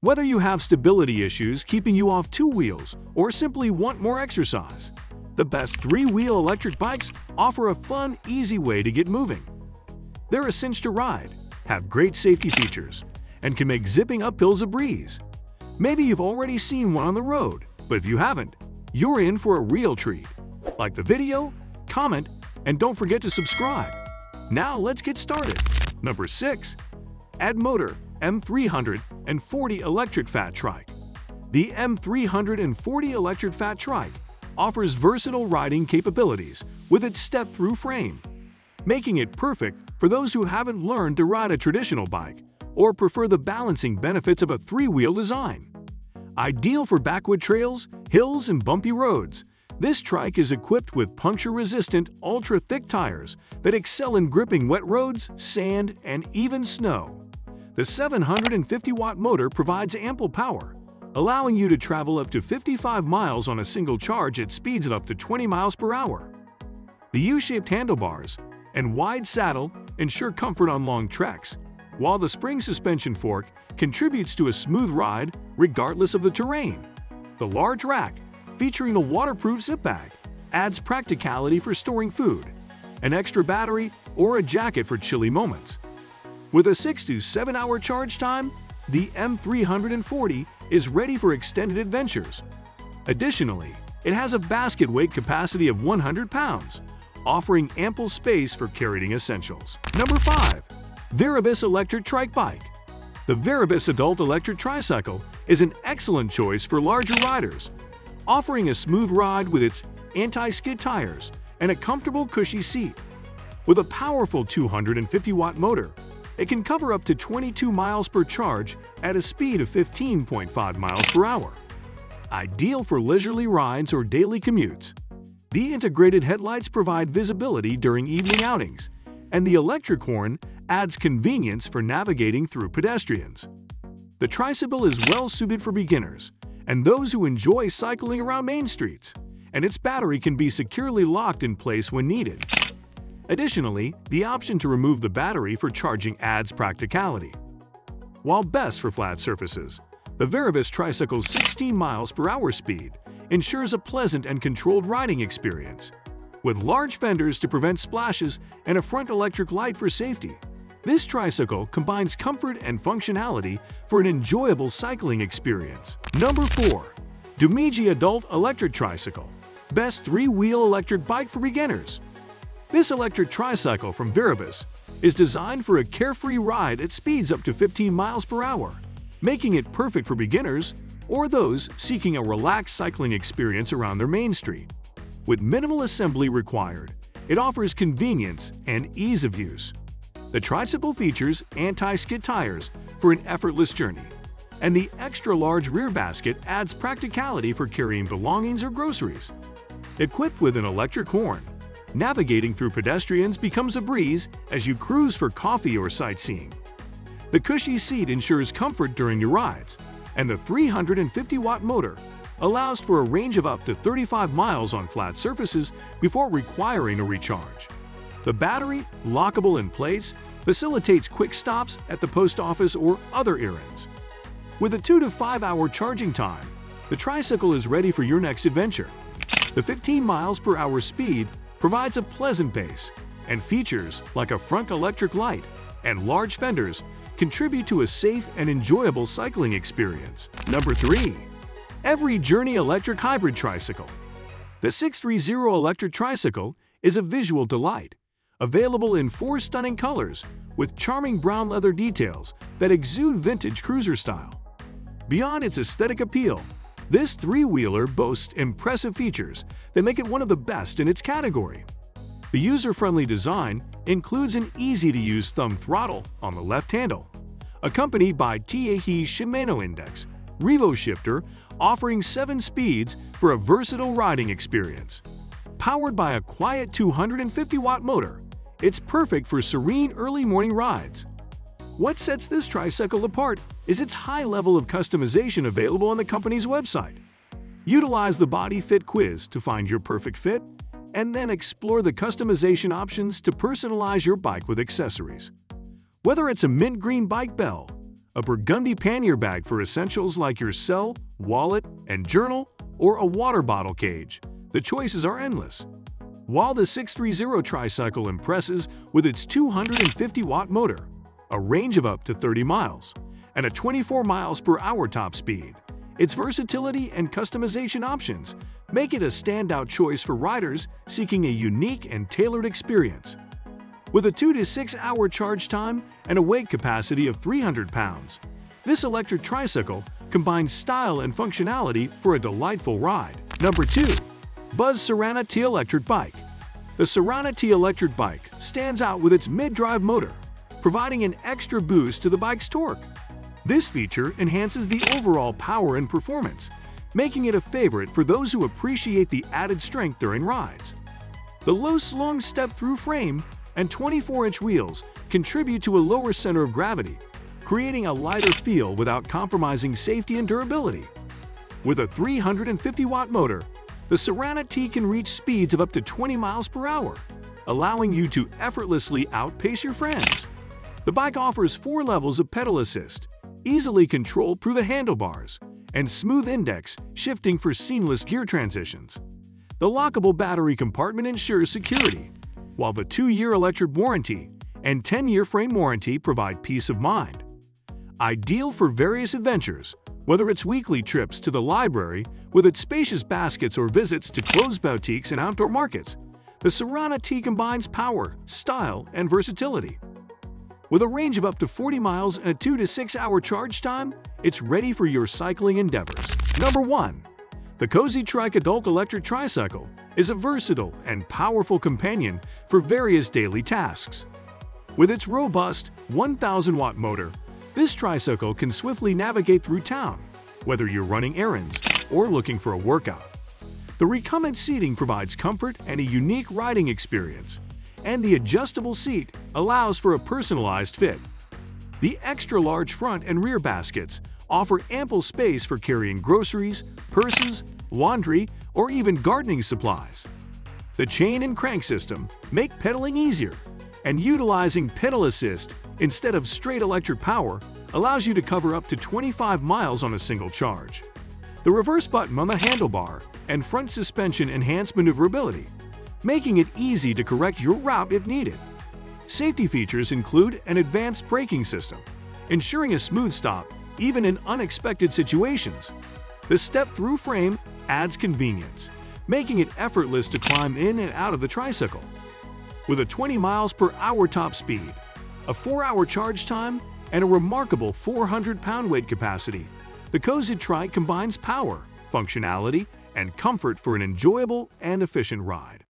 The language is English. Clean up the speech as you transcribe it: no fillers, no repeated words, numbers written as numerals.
Whether you have stability issues keeping you off two wheels or simply want more exercise, the best three-wheel electric bikes offer a fun, easy way to get moving. They're a cinch to ride, have great safety features, and can make zipping up hills a breeze. Maybe you've already seen one on the road, but if you haven't, you're in for a real treat. Like the video, comment, and don't forget to subscribe. Now let's get started. Number 6. Addmotor M340 Electric Fat Trike. The M340 Electric Fat Trike offers versatile riding capabilities with its step-through frame, making it perfect for those who haven't learned to ride a traditional bike or prefer the balancing benefits of a three-wheel design. Ideal for backwood trails, hills, and bumpy roads, this trike is equipped with puncture-resistant, ultra-thick tires that excel in gripping wet roads, sand, and even snow. The 750-watt motor provides ample power, allowing you to travel up to 55 miles on a single charge at speeds of up to 20 miles per hour. The U-shaped handlebars and wide saddle ensure comfort on long treks, while the spring suspension fork contributes to a smooth ride regardless of the terrain. The large rack, featuring a waterproof zip bag, adds practicality for storing food, an extra battery, or a jacket for chilly moments. With a 6 to 7 hour charge time, the M340 is ready for extended adventures. Additionally, it has a basket weight capacity of 100 pounds, offering ample space for carrying essentials. Number 5. Verbus Electric Trike Bike. The Verbus Adult Electric Tricycle is an excellent choice for larger riders, offering a smooth ride with its anti-skid tires and a comfortable cushy seat. With a powerful 250-watt motor, it can cover up to 22 miles per charge at a speed of 15.5 miles per hour. Ideal for leisurely rides or daily commutes. The integrated headlights provide visibility during evening outings, and the electric horn adds convenience for navigating through pedestrians. The tricycle is well suited for beginners and those who enjoy cycling around main streets, and its battery can be securely locked in place when needed. Additionally, the option to remove the battery for charging adds practicality. While best for flat surfaces, the Verbus Tricycle's 16 miles per hour speed ensures a pleasant and controlled riding experience. With large fenders to prevent splashes and a front electric light for safety, this tricycle combines comfort and functionality for an enjoyable cycling experience. Number 4. Dumigi Adult Electric Tricycle. Best three-wheel electric bike for beginners. This electric tricycle from Verbus is designed for a carefree ride at speeds up to 15 miles per hour, making it perfect for beginners or those seeking a relaxed cycling experience around their main street. With minimal assembly required, it offers convenience and ease of use. The tricycle features anti-skid tires for an effortless journey, and the extra-large rear basket adds practicality for carrying belongings or groceries. Equipped with an electric horn, navigating through pedestrians becomes a breeze as you cruise for coffee or sightseeing. The cushy seat ensures comfort during your rides, and the 350-watt motor allows for a range of up to 35 miles on flat surfaces before requiring a recharge. The battery, lockable in place, facilitates quick stops at the post office or other errands. With a 2 to 5 hour charging time, the tricycle is ready for your next adventure. The 15 miles per hour speed provides a pleasant pace, and features like a front electric light and large fenders contribute to a safe and enjoyable cycling experience. Number 3. Every Journey Electric Hybrid Tricycle. The 630 Electric Tricycle is a visual delight, available in 4 stunning colors with charming brown leather details that exude vintage cruiser style. Beyond its aesthetic appeal, this three-wheeler boasts impressive features that make it one of the best in its category. The user-friendly design includes an easy-to-use thumb throttle on the left handle, accompanied by Taihe Shimano Index Revo shifter offering 7 speeds for a versatile riding experience. Powered by a quiet 250-watt motor, it's perfect for serene early morning rides. What sets this tricycle apart is its high level of customization available on the company's website. Utilize the Body Fit quiz to find your perfect fit, and then explore the customization options to personalize your bike with accessories. Whether it's a mint green bike bell, a burgundy pannier bag for essentials like your cell, wallet, and journal, or a water bottle cage. The choices are endless. While the 630 Tricycle impresses with its 250-watt motor, a range of up to 30 miles, and a 24 miles per hour top speed, its versatility and customization options make it a standout choice for riders seeking a unique and tailored experience. With a 2 to 6 hour charge time and a weight capacity of 300 pounds, this electric tricycle combines style and functionality for a delightful ride. Number 2. Buzz Saran T Electric Bike. The Saran T Electric Bike stands out with its mid-drive motor, providing an extra boost to the bike's torque. This feature enhances the overall power and performance, making it a favorite for those who appreciate the added strength during rides. The low slung step-through frame and 24-inch wheels contribute to a lower center of gravity, creating a lighter feel without compromising safety and durability. With a 350-watt motor, the Saran T can reach speeds of up to 20 miles per hour, allowing you to effortlessly outpace your friends. The bike offers 4 levels of pedal assist, easily controlled through the handlebars, and smooth index shifting for seamless gear transitions. The lockable battery compartment ensures security, while the 2-year electric warranty and 10-year frame warranty provide peace of mind. Ideal for various adventures, whether it's weekly trips to the library with its spacious baskets or visits to clothes boutiques and outdoor markets, the Saran T combines power, style, and versatility. With a range of up to 40 miles and a 2 to 6 hour charge time, it's ready for your cycling endeavors. Number 1. The CozyTrike Adult Electric Tricycle is a versatile and powerful companion for various daily tasks. With its robust 1,000-watt motor, this tricycle can swiftly navigate through town, whether you're running errands or looking for a workout. The recumbent seating provides comfort and a unique riding experience, and the adjustable seat allows for a personalized fit. The extra-large front and rear baskets offer ample space for carrying groceries, purses, laundry, or even gardening supplies. The chain and crank system make pedaling easier, and utilizing pedal assist instead of straight electric power allows you to cover up to 25 miles on a single charge. The reverse button on the handlebar and front suspension enhance maneuverability, making it easy to correct your route if needed. Safety features include an advanced braking system, ensuring a smooth stop even in unexpected situations. The step-through frame adds convenience, making it effortless to climb in and out of the tricycle. With a 20 miles per hour top speed, a 4-hour charge time, and a remarkable 400-pound weight capacity, the CozyTrike combines power, functionality, and comfort for an enjoyable and efficient ride.